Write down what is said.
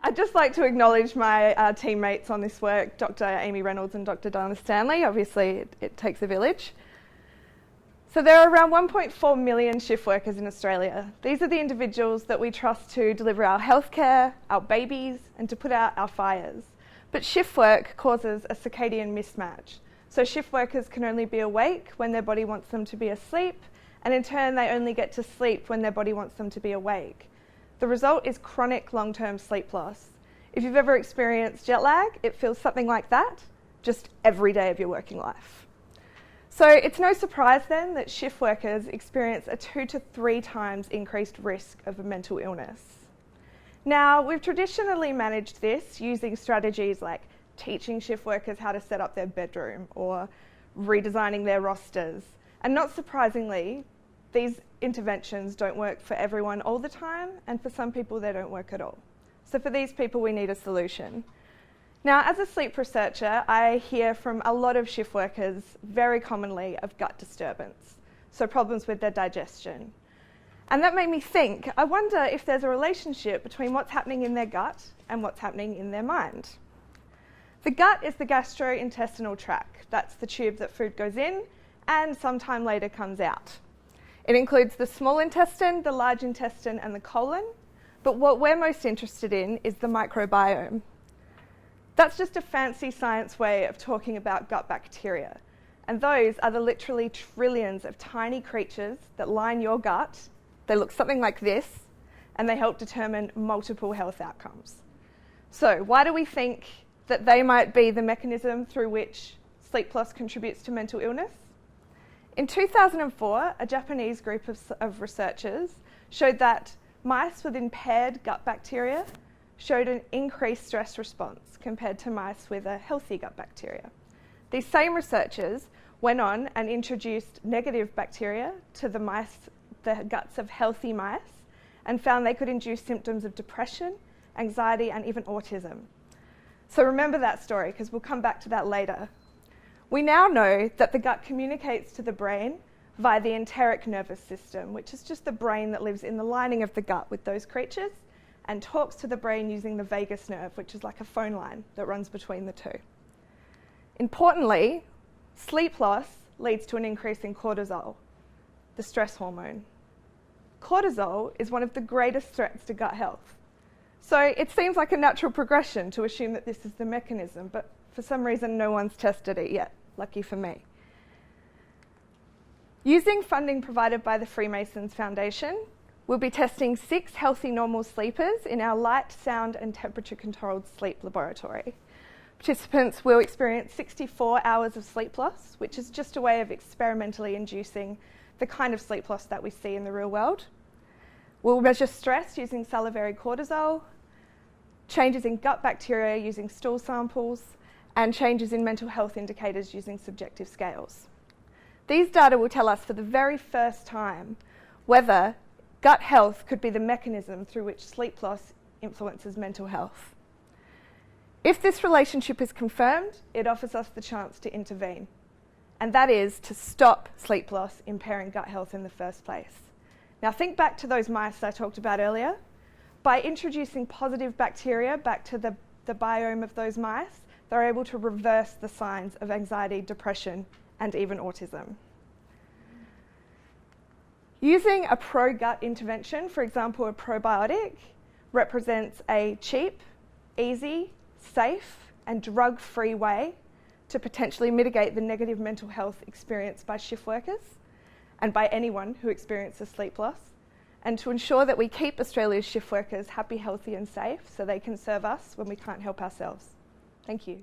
I'd just like to acknowledge my teammates on this work, Dr. Amy Reynolds and Dr. Dana Stanley. Obviously, it takes a village. So there are around 1.4 million shift workers in Australia. These are the individuals that we trust to deliver our healthcare, our babies, and to put out our fires. But shift work causes a circadian mismatch. So shift workers can only be awake when their body wants them to be asleep, and in turn they only get to sleep when their body wants them to be awake. The result is chronic long-term sleep loss. If you've ever experienced jet lag, it feels something like that, just every day of your working life. So it's no surprise then that shift workers experience a 2 to 3 times increased risk of a mental illness. Now, we've traditionally managed this using strategies like teaching shift workers how to set up their bedroom or redesigning their rosters. And not surprisingly, these interventions don't work for everyone all the time, and for some people they don't work at all. So for these people we need a solution. Now, as a sleep researcher, I hear from a lot of shift workers very commonly of gut disturbance, so problems with their digestion. And that made me think, I wonder if there's a relationship between what's happening in their gut and what's happening in their mind. The gut is the gastrointestinal tract. That's the tube that food goes in and sometime later comes out. It includes the small intestine, the large intestine, and the colon. But what we're most interested in is the microbiome. That's just a fancy science way of talking about gut bacteria. And those are the literally trillions of tiny creatures that line your gut. They look something like this, and they help determine multiple health outcomes. So why do we think that they might be the mechanism through which sleep loss contributes to mental illness? In 2004, a Japanese group of researchers showed that mice with impaired gut bacteria showed an increased stress response compared to mice with a healthy gut bacteria. These same researchers went on and introduced negative bacteria to the guts of healthy mice, and found they could induce symptoms of depression, anxiety, and even autism. So remember that story, because we'll come back to that later. We now know that the gut communicates to the brain via the enteric nervous system, which is just the brain that lives in the lining of the gut with those creatures, and talks to the brain using the vagus nerve, which is like a phone line that runs between the two. Importantly, sleep loss leads to an increase in cortisol, the stress hormone. Cortisol is one of the greatest threats to gut health. So it seems like a natural progression to assume that this is the mechanism, but for some reason no one's tested it yet, lucky for me. Using funding provided by the Freemasons Foundation, we'll be testing 6 healthy normal sleepers in our light, sound and temperature controlled sleep laboratory. Participants will experience 64 hours of sleep loss, which is just a way of experimentally inducing the kind of sleep loss that we see in the real world. We'll measure stress using salivary cortisol, changes in gut bacteria using stool samples, and changes in mental health indicators using subjective scales. These data will tell us for the very first time whether gut health could be the mechanism through which sleep loss influences mental health. If this relationship is confirmed, it offers us the chance to intervene, and that is to stop sleep loss impairing gut health in the first place. Now think back to those mice I talked about earlier. By introducing positive bacteria back to the biome of those mice, they're able to reverse the signs of anxiety, depression, and even autism. Using a pro-gut intervention, for example a probiotic, represents a cheap, easy, safe, and drug-free way to potentially mitigate the negative mental health experienced by shift workers and by anyone who experiences sleep loss, and to ensure that we keep Australia's shift workers happy, healthy and safe so they can serve us when we can't help ourselves. Thank you.